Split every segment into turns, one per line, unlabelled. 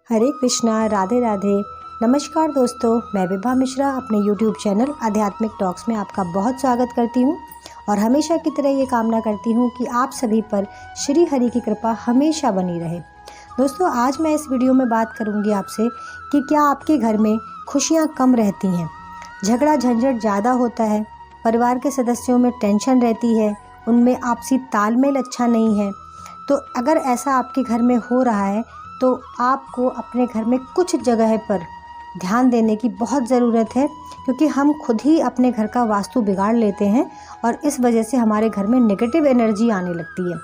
हरे कृष्णा, राधे राधे। नमस्कार दोस्तों, मैं विभा मिश्रा अपने YouTube चैनल आध्यात्मिक टॉक्स में आपका बहुत स्वागत करती हूँ और हमेशा की तरह ये कामना करती हूँ कि आप सभी पर श्री हरि की कृपा हमेशा बनी रहे। दोस्तों, आज मैं इस वीडियो में बात करूँगी आपसे कि क्या आपके घर में खुशियाँ कम रहती हैं, झगड़ा झंझट ज़्यादा होता है, परिवार के सदस्यों में टेंशन रहती है, उनमें आपसी तालमेल अच्छा नहीं है। तो अगर ऐसा आपके घर में हो रहा है तो आपको अपने घर में कुछ जगह पर ध्यान देने की बहुत ज़रूरत है, क्योंकि हम खुद ही अपने घर का वास्तु बिगाड़ लेते हैं और इस वजह से हमारे घर में नेगेटिव एनर्जी आने लगती है।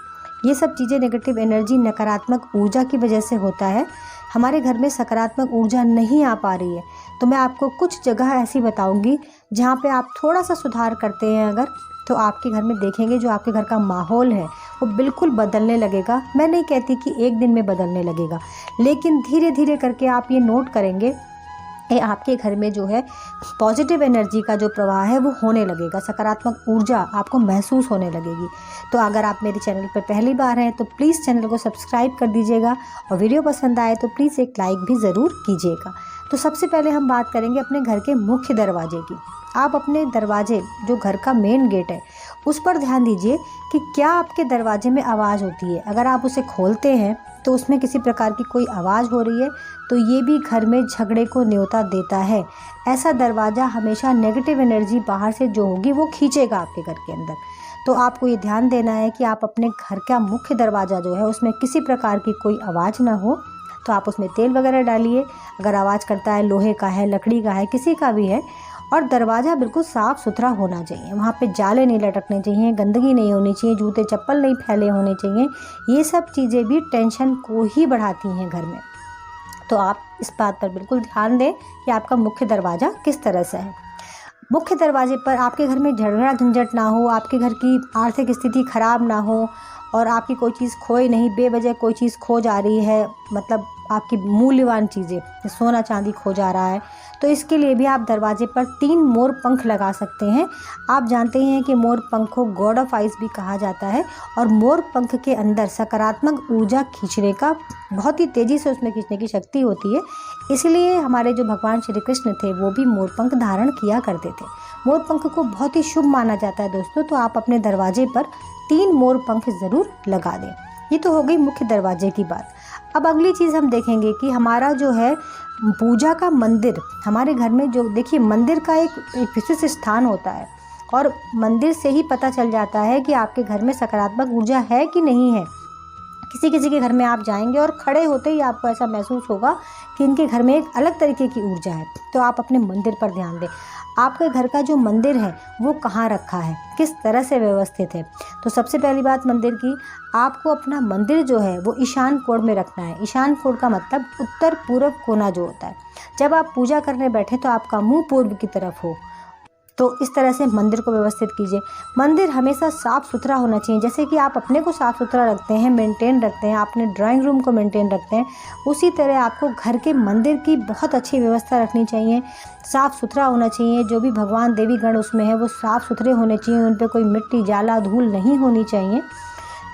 ये सब चीज़ें, नेगेटिव एनर्जी नकारात्मक ऊर्जा की वजह से होता है। हमारे घर में सकारात्मक ऊर्जा नहीं आ पा रही है, तो मैं आपको कुछ जगह ऐसी बताऊंगी जहाँ पे आप थोड़ा सा सुधार करते हैं अगर, तो आपके घर में देखेंगे जो आपके घर का माहौल है वो बिल्कुल बदलने लगेगा। मैं नहीं कहती कि एक दिन में बदलने लगेगा, लेकिन धीरे धीरे करके आप ये नोट करेंगे कि आपके घर में जो है पॉजिटिव एनर्जी का जो प्रवाह है वो होने लगेगा, सकारात्मक ऊर्जा आपको महसूस होने लगेगी। तो अगर आप मेरे चैनल पर पहली बार हैं तो प्लीज़ चैनल को सब्सक्राइब कर दीजिएगा और वीडियो पसंद आए तो प्लीज़ एक लाइक भी ज़रूर कीजिएगा। तो सबसे पहले हम बात करेंगे अपने घर के मुख्य दरवाजे की। आप अपने दरवाजे, जो घर का मेन गेट है, उस पर ध्यान दीजिए कि क्या आपके दरवाजे में आवाज़ होती है। अगर आप उसे खोलते हैं तो उसमें किसी प्रकार की कोई आवाज़ हो रही है तो ये भी घर में झगड़े को न्योता देता है। ऐसा दरवाज़ा हमेशा नेगेटिव एनर्जी बाहर से जो होगी वो खींचेगा आपके घर के अंदर। तो आपको ये ध्यान देना है कि आप अपने घर का मुख्य दरवाज़ा जो है उसमें किसी प्रकार की कोई आवाज़ ना हो। तो आप उसमें तेल वगैरह डालिए। अगर आवाज़ करता है, लोहे का है, लकड़ी का है, किसी का भी है, और दरवाज़ा बिल्कुल साफ़ सुथरा होना चाहिए। वहाँ पे जाले नहीं लटकने चाहिए, गंदगी नहीं होनी चाहिए, जूते चप्पल नहीं फैले होने चाहिए। ये सब चीज़ें भी टेंशन को ही बढ़ाती हैं घर में। तो आप इस बात पर बिल्कुल ध्यान दें कि आपका मुख्य दरवाज़ा किस तरह से है। मुख्य दरवाजे पर आपके घर में झगड़ा झंझट ना हो, आपके घर की आर्थिक स्थिति खराब ना हो और आपकी कोई चीज़ खोए नहीं, बेवजह कोई चीज़ खो जा रही है, मतलब आपकी मूल्यवान चीज़ें, सोना चांदी खो जा रहा है, तो इसके लिए भी आप दरवाजे पर 3 मोर पंख लगा सकते हैं। आप जानते हैं कि मोर पंख को गॉड ऑफ आइज भी कहा जाता है और मोर पंख के अंदर सकारात्मक ऊर्जा खींचने का, बहुत ही तेज़ी से उसमें खींचने की शक्ति होती है। इसलिए हमारे जो भगवान श्री कृष्ण थे वो भी मोर पंख धारण किया करते थे। मोर पंख को बहुत ही शुभ माना जाता है दोस्तों, तो आप अपने दरवाजे पर 3 मोर पंख ज़रूर लगा दें। ये तो हो गई मुख्य दरवाजे की बात। अब अगली चीज़ हम देखेंगे कि हमारा जो है पूजा का मंदिर, हमारे घर में जो, देखिए, मंदिर का एक विशिष्ट स्थान होता है और मंदिर से ही पता चल जाता है कि आपके घर में सकारात्मक ऊर्जा है कि नहीं है। किसी किसी के घर में आप जाएंगे और खड़े होते ही आपको ऐसा महसूस होगा कि इनके घर में एक अलग तरीके की ऊर्जा है। तो आप अपने मंदिर पर ध्यान दें। आपके घर का जो मंदिर है वो कहाँ रखा है, किस तरह से व्यवस्थित है। तो सबसे पहली बात मंदिर की, आपको अपना मंदिर जो है वो ईशान कोण में रखना है। ईशान कोण का मतलब उत्तर पूर्व कोना जो होता है। जब आप पूजा करने बैठे तो आपका मुंह पूर्व की तरफ हो। तो इस तरह से मंदिर को व्यवस्थित कीजिए। मंदिर हमेशा साफ़ सुथरा होना चाहिए। जैसे कि आप अपने को साफ़ सुथरा रखते हैं, मेंटेन रखते हैं, अपने ड्राइंग रूम को मेंटेन रखते हैं, उसी तरह आपको घर के मंदिर की बहुत अच्छी व्यवस्था रखनी चाहिए। साफ़ सुथरा होना चाहिए। जो भी भगवान देवी गण उसमें है वो साफ़ सुथरे होने चाहिए, उन पर कोई मिट्टी, जाला, धूल नहीं होनी चाहिए।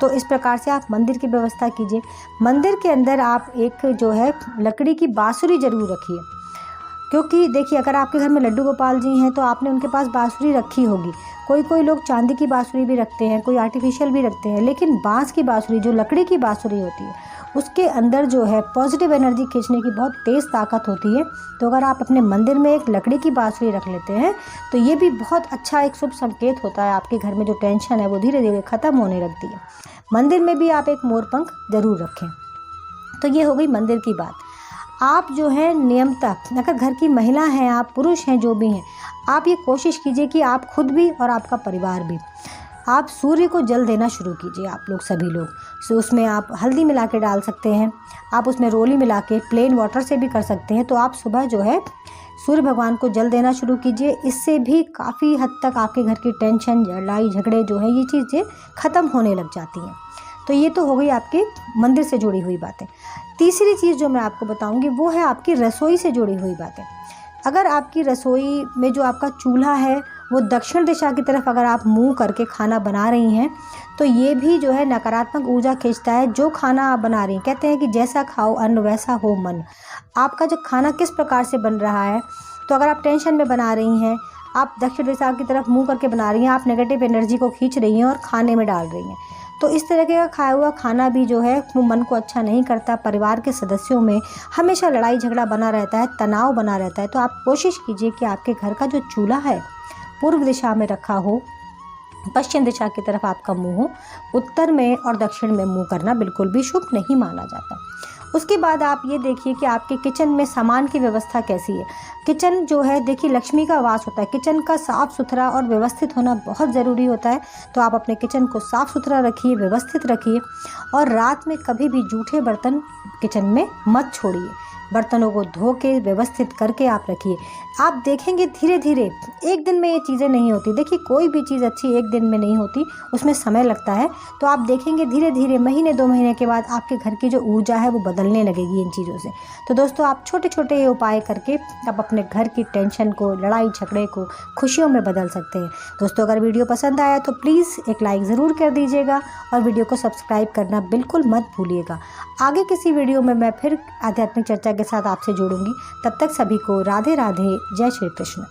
तो इस प्रकार से आप मंदिर की व्यवस्था कीजिए। मंदिर के अंदर आप एक जो है लकड़ी की बांसुरी ज़रूर रखिए, क्योंकि देखिए, अगर आपके घर में लड्डू गोपाल जी हैं तो आपने उनके पास बांसुरी रखी होगी। कोई लोग चांदी की बांसुरी भी रखते हैं, कोई आर्टिफिशियल भी रखते हैं, लेकिन बांस की बांसुरी, जो लकड़ी की बांसुरी होती है, उसके अंदर जो है पॉजिटिव एनर्जी खींचने की बहुत तेज़ ताकत होती है। तो अगर आप अपने मंदिर में एक लकड़ी की बांसुरी रख लेते हैं तो ये भी बहुत अच्छा एक शुभ संकेत होता है। आपके घर में जो टेंशन है वो धीरे धीरे ख़त्म होने लगती है। मंदिर में भी आप एक मोर पंख ज़रूर रखें। तो ये हो गई मंदिर की बात। आप जो है नियमतः, अगर घर की महिला हैं, आप पुरुष हैं, जो भी हैं, आप ये कोशिश कीजिए कि आप खुद भी और आपका परिवार भी, आप सूर्य को जल देना शुरू कीजिए। आप लोग, सभी लोग, सो उसमें आप हल्दी मिला के डाल सकते हैं, आप उसमें रोली मिला के प्लेन वाटर से भी कर सकते हैं। तो आप सुबह जो है सूर्य भगवान को जल देना शुरू कीजिए। इससे भी काफ़ी हद तक आपके घर की टेंशन, लड़ाई झगड़े जो है, ये चीज़ें ख़त्म होने लग जाती हैं। तो ये तो हो गई आपके मंदिर से जुड़ी हुई बातें। तीसरी चीज़ जो मैं आपको बताऊंगी वो है आपकी रसोई से जुड़ी हुई बातें। अगर आपकी रसोई में जो आपका चूल्हा है वो दक्षिण दिशा की तरफ अगर आप मुँह करके खाना बना रही हैं तो ये भी जो है नकारात्मक ऊर्जा खींचता है। जो खाना आप बना रही हैं, कहते हैं कि जैसा खाओ अन्न वैसा हो मन। आपका जो खाना किस प्रकार से बन रहा है, तो अगर आप टेंशन में बना रही हैं, आप दक्षिण दिशा की तरफ मुँह करके बना रही हैं, आप नेगेटिव एनर्जी को खींच रही हैं और खाने में डाल रही हैं, तो इस तरह का खाया हुआ खाना भी जो है वो मन को अच्छा नहीं करता। परिवार के सदस्यों में हमेशा लड़ाई झगड़ा बना रहता है, तनाव बना रहता है। तो आप कोशिश कीजिए कि आपके घर का जो चूल्हा है पूर्व दिशा में रखा हो, पश्चिम दिशा की तरफ आपका मुंह हो। उत्तर में और दक्षिण में मुंह करना बिल्कुल भी शुभ नहीं माना जाता। उसके बाद आप ये देखिए कि आपके किचन में सामान की व्यवस्था कैसी है। किचन जो है देखिए लक्ष्मी का वास होता है। किचन का साफ़ सुथरा और व्यवस्थित होना बहुत ज़रूरी होता है। तो आप अपने किचन को साफ़ सुथरा रखिए, व्यवस्थित रखिए और रात में कभी भी जूठे बर्तन किचन में मत छोड़िए। बर्तनों को धो के व्यवस्थित करके आप रखिए। आप देखेंगे धीरे धीरे, एक दिन में ये चीज़ें नहीं होती। देखिए कोई भी चीज़ अच्छी एक दिन में नहीं होती, उसमें समय लगता है। तो आप देखेंगे धीरे धीरे महीने 2 महीने के बाद आपके घर की जो ऊर्जा है वो बदलने लगेगी इन चीज़ों से। तो दोस्तों आप छोटे छोटे ये उपाय करके आप अपने घर की टेंशन को, लड़ाई झगड़े को खुशियों में बदल सकते हैं। दोस्तों अगर वीडियो पसंद आया तो प्लीज़ एक लाइक ज़रूर कर दीजिएगा और वीडियो को सब्सक्राइब करना बिल्कुल मत भूलिएगा। आगे किसी वीडियो में मैं फिर आध्यात्मिक चर्चा के साथ आपसे जुड़ूंगी। तब तक सभी को राधे राधे, जय श्री कृष्ण।